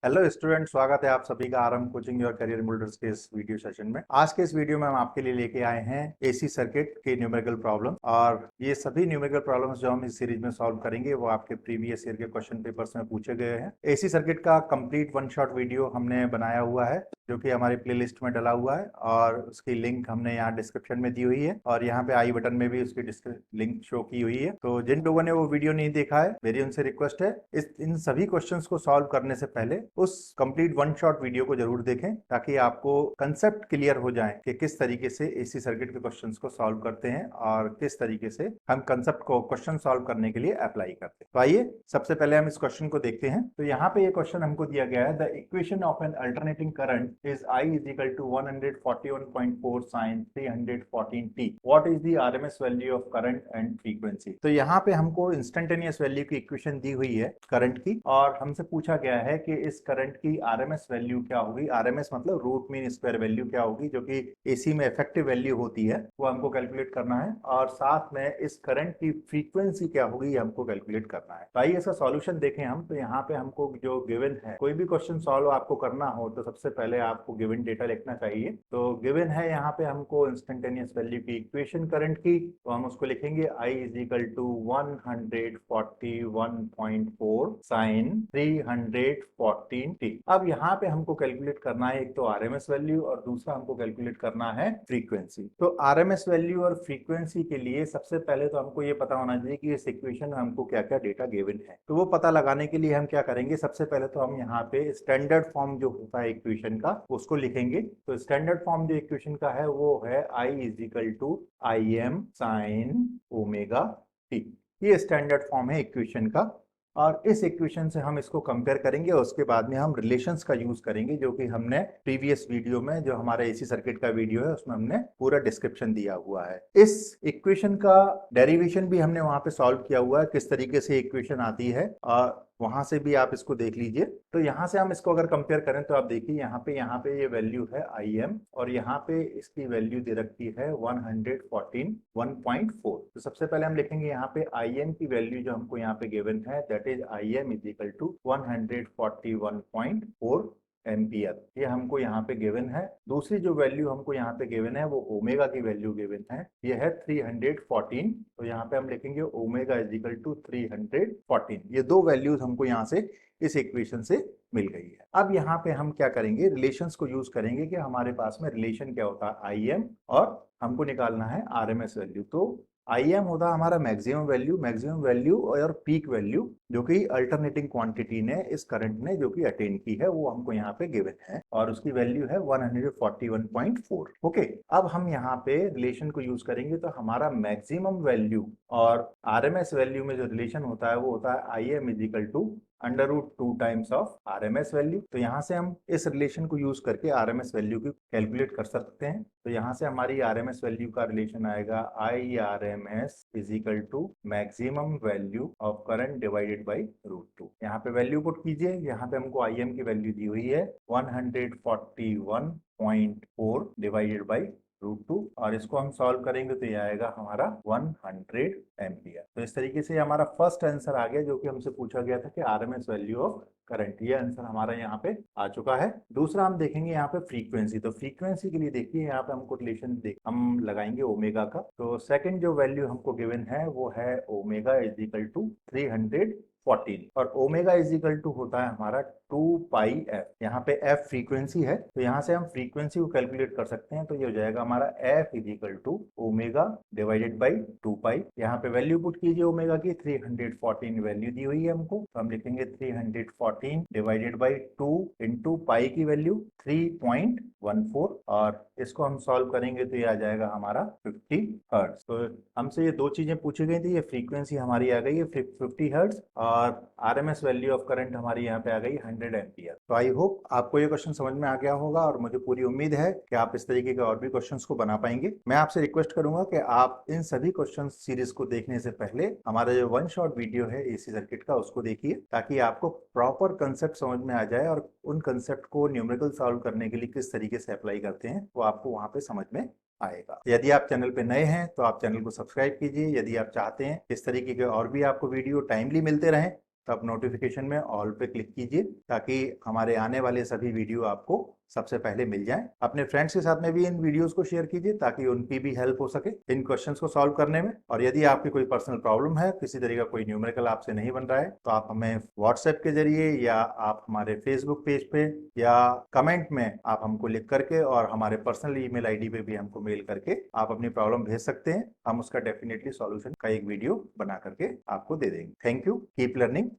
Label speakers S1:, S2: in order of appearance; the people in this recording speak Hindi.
S1: हेलो स्टूडेंट, स्वागत है आप सभी का RM coaching your career builders के इस वीडियो सेशन में। आज के इस वीडियो में हम आपके लिए लेके आए हैं एसी सर्किट के न्यूमेरिकल प्रॉब्लम। और ये सभी न्यूमेरिकल प्रॉब्लम्स जो हम इस सीरीज में सॉल्व करेंगे वो आपके प्रीवियस ईयर के क्वेश्चन पेपर्स में पूछे गए हैं। एसी सर्किट का कंप्लीट वन शॉट वीडियो हमने बनाया हुआ है जो कि हमारी प्लेलिस्ट में डला हुआ है, और उसकी लिंक हमने यहाँ डिस्क्रिप्शन में दी हुई है और यहाँ पे आई बटन में भी उसकी लिंक शो की हुई है। तो जिन लोगों ने वो वीडियो नहीं देखा है, मेरी उनसे रिक्वेस्ट है इन सभी क्वेश्चंस को सॉल्व करने से पहले उस कंप्लीट वन शॉट वीडियो को जरूर देखें, ताकि आपको कंसेप्ट क्लियर हो जाए कि किस तरीके से एसी सर्किट के क्वेश्चंस को सॉल्व करते हैं और किस तरीके से हम कंसेप्ट को क्वेश्चन सॉल्व करने के लिए अप्लाई करते हैं। तो आइए सबसे पहले हम इस क्वेश्चन को देखते हैं। तो यहाँ पे ये क्वेश्चन हमको दिया गया है, the equation of an alternating current is I is equal to 141.4 sin 314t। What is the RMS value of current and frequency. तो यहाँ पे हमको इंस्टेंटेनियस वैल्यू की इक्वेशन दी हुई है करंट की, और हमसे पूछा गया है कि इस करंट की आरएमएस वैल्यू क्या होगी। आरएमएस मतलब रूट मीन स्क्वायर वैल्यू क्या होगी, जो कि एसी में इफेक्टिव वैल्यू होती है, वो हमको कैलकुलेट करना है। और साथ में इस करंट की फ्रीक्वेंसी क्या होगी, हमको कैलकुलेट करना है। तो आइए इसका सॉल्यूशन देखें हम। तो यहाँ पे हमको जो गिवन है, कोई भी क्वेश्चन सॉल्व आपको करना हो तो सबसे पहले आपको गिवन डेटा लिखना चाहिए। तो गिवन है यहाँ पे हमको इंस्टेंटेनियस वैल्यू की इक्वेशन करंट की, तो हम उसको लिखेंगे I is equal to 141.4 sine 314t। अब यहाँ पे हमको कैलकुलेट करना है एक तो आरएमएस वैल्यू और दूसरा हमको कैलकुलेट करना है फ्रीक्वेंसी। तो आरएमएस वैल्यू और फ्रीक्वेंसी के लिए सबसे पहले तो हमको ये पता होना चाहिए कि इस इक्वेशन में हमको क्या क्या डेटा गिवन है। तो वो पता लगाने के लिए हम क्या करेंगे, सबसे पहले तो हम यहाँ पे स्टैंडर्ड फॉर्म जो होता है इक्वेशन का उसको लिखेंगे। तो स्टैंडर्ड फॉर्म जो इक्वेशन का है वो है I is equal to I M sine omega t. ये स्टैंडर्ड फॉर्म है इक्वेशन का, और इस इक्वेशन से हम इसको कंपेयर करेंगे और उसके बाद में हम रिलेशंस का यूज करेंगे, जो कि हमने प्रीवियस वीडियो में, जो हमारे एसी सर्किट का वीडियो है, उसमें हमने पूरा डिस्क्रिप्शन दिया हुआ है। इस इक्वेशन का डेरिवेशन भी हमने वहां पे सॉल्व किया हुआ है, किस तरीके से इक्वेशन आती है, और वहां से भी आप इसको देख लीजिए। तो यहाँ से हम इसको अगर कंपेयर करें तो आप देखिए यहाँ पे ये वैल्यू है आई एम, और यहाँ पे इसकी वैल्यू दे रखी है 114.1.4। तो सबसे पहले हम लिखेंगे यहाँ पे आई एम की वैल्यू जो हमको यहाँ पे गिवन है, that is I M is equal to 141.4 ampere. ये हमको यहाँ पे गिवन है। दूसरी जो वैल्यू हमको यहाँ पे गिवन है वो ओमेगा की वैल्यू गिवन है, ये है 314। तो यहाँ पे हम लिखेंगे ओमेगा इज इक्वल टू 314। ये दो वैल्यूज हमको यहाँ से इस इक्वेशन से मिल गई है। अब यहाँ पे हम क्या करेंगे, रिलेशंस को यूज करेंगे कि हमारे पास में रिलेशन क्या होता है आई एम, और हमको निकालना है आरएमएस वैल्यू। तो आई एम होता है हमारा मैक्सिमम वैल्यू और पीक वैल्यू, जो कि अल्टरनेटिंग क्वांटिटी ने, इस करंट ने जो कि अटेन की है, वो हमको यहाँ पे गिवन है, और उसकी वैल्यू है 141.4। ओके, अब हम यहाँ पे रिलेशन को यूज करेंगे। तो हमारा मैक्सिमम वैल्यू और आरएमएस वैल्यू में जो रिलेशन होता है वो होता है I M is equal to under root 2 times of RMS value. तो यहाँ से हम इस रिलेशन को यूज करके आरएमएस वैल्यू की कैलकुलेट कर सकते हैं। तो यहाँ से हमारी आरएमएस वैल्यू का रिलेशन आएगा I R M S is equal to maximum value of current divided by root 2। यहाँ पे वैल्यू पुट कीजिए। यहाँ पे हमको आई एम की वैल्यू दी हुई है 141.4 डिवाइडेड बाई रूट 2, और इसको हम सॉल्व करेंगे तो ये आएगा हमारा 100 एम्पियर। तो इस तरीके से हमारा फर्स्ट आंसर आ गया, जो कि हमसे पूछा गया था कि आरएमएस वैल्यू ऑफ करंट। ये आंसर हमारा यहाँ पे आ चुका है। दूसरा हम देखेंगे यहाँ पे फ्रीक्वेंसी। तो फ्रीक्वेंसी के लिए देखिए यहाँ पे हमको रिलेशन हम लगाएंगे ओमेगा का। तो सेकंड जो वैल्यू हमको गिवन है वो है ओमेगा इज इक्वल टू 314, और ओमेगा इज इक्वल टू होता है हमारा 2 पाई एफ। यहाँ पे एफ फ्रीक्वेंसी है, तो यहाँ से हम फ्रीक्वेंसी को कैलकुलेट कर सकते हैं। तो ये हो जाएगा हमारा F is equal to omega divided by 2 pi. यहाँ पे वैल्यू पुट कीजिए ओमेगा की, 314 वैल्यू दी हुई है हमको, तो हम लिखेंगे 314 डिवाइडेड बाई 2 इंटू पाई की वैल्यू 3.14, और इसको हम सॉल्व करेंगे तो ये आ जाएगा हमारा 50 हर्ट्ज। तो हमसे ये दो चीजें पूछी गई थी, ये फ्रीक्वेंसी हमारी आ गई है 50 हर्ट्ज, और आरएमएस वैल्यू ऑफ करंट हमारी यहाँ पे आ गई 100 एम्पियर। तो आई होप आपको ये क्वेश्चन समझ में आ गया होगा, और मुझे पूरी उम्मीद है कि आप इस तरीके के और भी क्वेश्चंस को बना पाएंगे। मैं आपसे रिक्वेस्ट करूंगा कि आप इन सभी क्वेश्चन सीरीज को देखने से पहले हमारा जो वन शॉट वीडियो है एसी सर्किट का, उसको देखिए, ताकि आपको प्रॉपर कंसेप्ट समझ में आ जाए, और उन कंसेप्ट को न्यूमेरिकल सॉल्व करने के लिए किस तरीके से अप्लाई करते हैं वो आपको वहां पे समझ में आएगा। यदि आप चैनल पे नए हैं तो आप चैनल को सब्सक्राइब कीजिए। यदि आप चाहते हैं इस तरीके के और भी आपको वीडियो टाइमली मिलते रहें, तो आप नोटिफिकेशन में ऑल पे क्लिक कीजिए ताकि हमारे आने वाले सभी वीडियो आपको सबसे पहले मिल जाएं। अपने फ्रेंड्स के साथ में भी इन वीडियोस को शेयर कीजिए ताकि उनकी भी हेल्प हो सके इन क्वेश्चंस को सॉल्व करने में। और यदि आपकी कोई पर्सनल प्रॉब्लम है, किसी तरीके का कोई न्यूमेरिकल आपसे नहीं बन रहा है, तो आप हमें व्हाट्सएप के जरिए या आप हमारे फेसबुक पेज पे या कमेंट में आप हमको लिख करके और हमारे पर्सनल ईमेल आईडी पे भी हमको मेल करके आप अपनी प्रॉब्लम भेज सकते हैं। हम उसका डेफिनेटली सॉल्यूशन का एक वीडियो बना करके आपको दे देंगे। Thank you. Keep learning.